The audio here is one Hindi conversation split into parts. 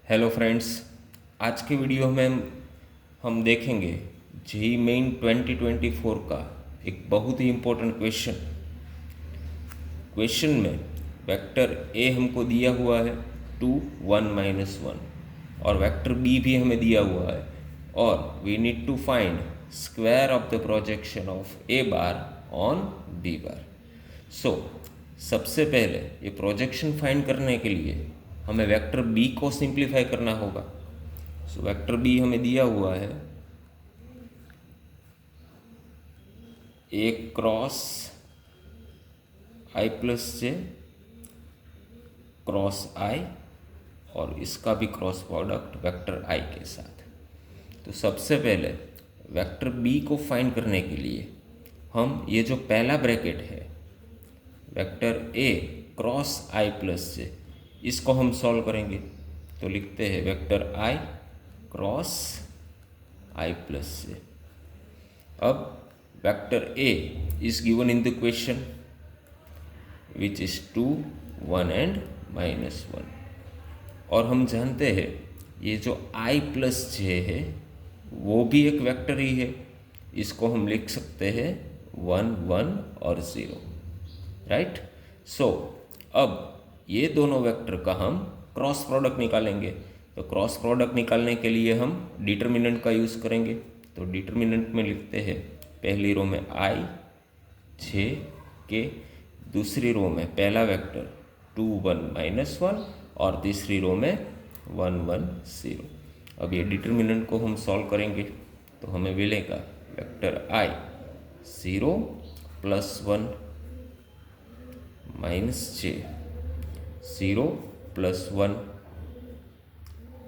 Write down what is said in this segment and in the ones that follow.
Hello friends. आज के वीडियो में हम देखेंगे जेईई मेन 2024 का एक बहुत ही इम्पोर्टेंट क्वेश्चन में वेक्टर ए हमको दिया हुआ है 2 1 -1 और वेक्टर बी भी हमें दिया हुआ है और we need to find square of the projection of A bar on B bar. So सबसे पहले ये प्रोजेक्शन फाइंड करने के लिए हमें वेक्टर बी को सिंप्लीफाई करना होगा। सो वेक्टर बी हमें दिया हुआ है ए cross I plus j cross आई और इसका भी क्रॉस प्रोडक्ट वेक्टर आई के साथ। तो सबसे पहले वेक्टर बी को फाइंड करने के लिए हम ये जो पहला ब्रैकेट है vector A cross I plus J इसको हम सॉल्व करेंगे। तो लिखते हैं vector I cross I plus J. अब vector A is given in the question which is 2 1 and -1 और हम जानते हैं ये जो आई प्लस जे है वो भी एक वेक्टर ही है। इसको हम लिख सकते हैं 1 1 और 0, राइट। सो अब ये दोनों वेक्टर का हम क्रॉस प्रोडक्ट निकालेंगे। तो क्रॉस प्रोडक्ट निकालने के लिए हम डिटर्मिनेंट का यूज़ करेंगे। तो डिटर्मिनेंट में लिखते हैं पहली रो में आई जे के, दूसरी रो में पहला वेक्टर 2 1 -1 और तीसरी रो में 1 1 0। अब ये डिटर्मिनेंट को हम सॉल्व करेंगे तो हमें मिलेगा वेक्टर आई 0 +1 -j 0 +1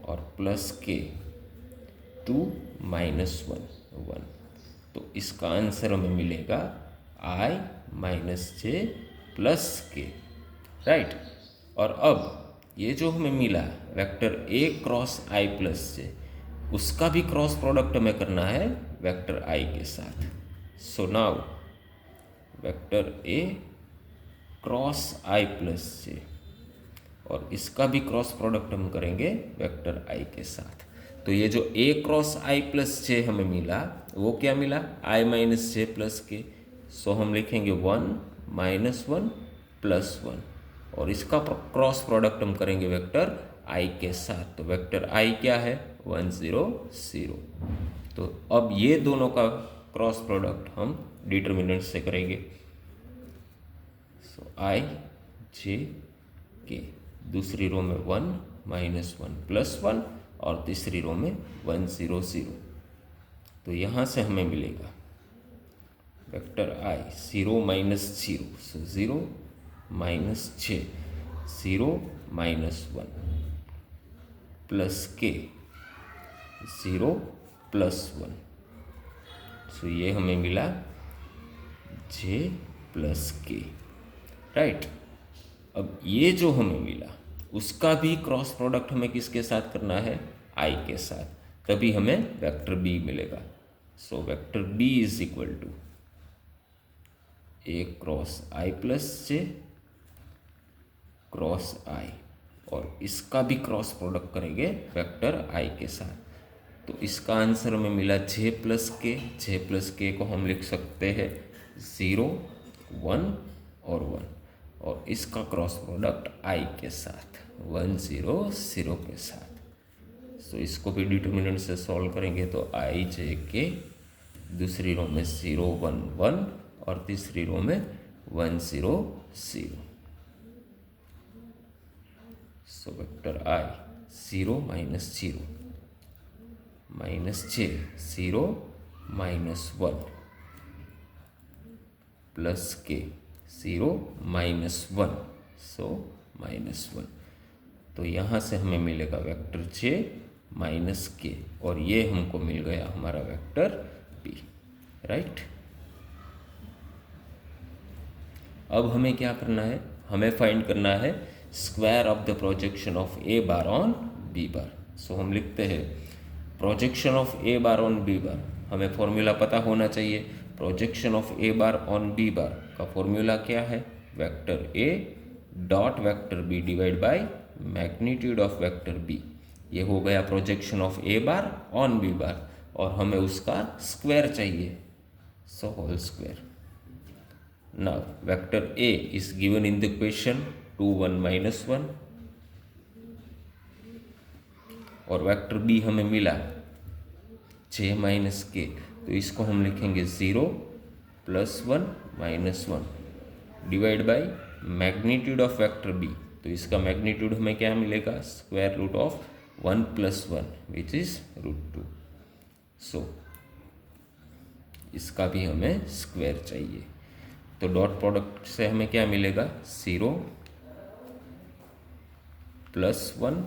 और प्लस के 2 -1 1। तो इसका आंसर हमें मिलेगा i -j +k, राइट। और अब ये जो हमें मिला vector a cross i plus J उसका भी क्रॉस प्रोडक्ट हमें करना है वेक्टर i के साथ। So now vector a cross i plus J और इसका भी क्रॉस प्रोडक्ट हम करेंगे वेक्टर i के साथ। तो ये जो a क्रॉस i प्लस जे हमें मिला वो क्या मिला i -j +k। सो हम लिखेंगे 1 -1 +1 और इसका क्रॉस प्रोडक्ट हम करेंगे वेक्टर i के साथ। तो वेक्टर i क्या है 1 0 0। तो अब ये दोनों का क्रॉस प्रोडक्ट हम डिटर्मिनेंट से करेंगे। सो i j k, दूसरी रो में 1 -1 +1 और तीसरी रो में 1 0 0। तो यहाँ से हमें मिलेगा vector i 0 -0, so 0 -j 0 -1 +k 0 +1। सो ये हमें मिला j +k, राइट। अब ये जो हमें मिला उसका भी क्रॉस प्रोडक्ट हमें किसके साथ करना है i के साथ, तभी हमें वेक्टर b मिलेगा। So vector b is equal to a cross i plus j cross i और इसका भी क्रॉस प्रोडक्ट करेंगे वेक्टर i के साथ। तो इसका आंसर हमें मिला j + k को हम लिख सकते हैं 0 1 और 1 और इसका क्रॉस प्रोडक्ट i के साथ 1 0 0 के साथ। सो इसको भी डिटर्मिनेंट से सॉल्व करेंगे तो i j k, दूसरी रो में 0 1 1 और तीसरी रो में 1 0 0। So vector i 0 -0 -j 0 -1 +k 0 -1, सो -1। तो यहाँ से हमें मिलेगा वेक्टर j -k और ये हमको मिल गया हमारा वेक्टर b, राइट। अब हमें क्या करना है, हमें फाइंड करना है square of the projection of A bar on B bar. So हम लिखते हैं projection of A bar on B bar, हमें फॉर्मूला पता होना चाहिए। Projection of A bar on B bar का फॉर्मूला क्या है vector A dot vector B divide by magnitude of vector B. ये हो गया projection of A bar on B bar, और हमें उसका स्क्वायर चाहिए, so whole square. Now vector A is given in the question 2 1 -1, और वेक्टर बी हमें मिला j माइनस के, तो इसको हम लिखेंगे 0 +1 -1 divide by magnitude of vector b, तो इसका मैग्नीट्यूड हमें क्या मिलेगा, square root of 1 + 1 which is √2। So इसका भी हमें स्क्वायर चाहिए, तो डॉट प्रोडक्ट से हमें क्या मिलेगा, 0 +1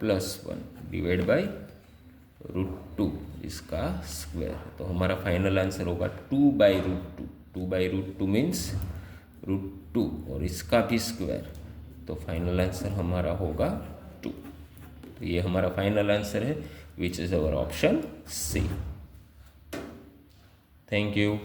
+1 डिवाइड बाई √2 इसका स्क्वायर, तो हमारा फाइनल आंसर होगा 2/√2। 2/√2 मीन्स √2, और इसका भी स्क्वायर, तो फाइनल आंसर हमारा होगा 2। तो ये हमारा फाइनल आंसर है which is our option c. Thank you.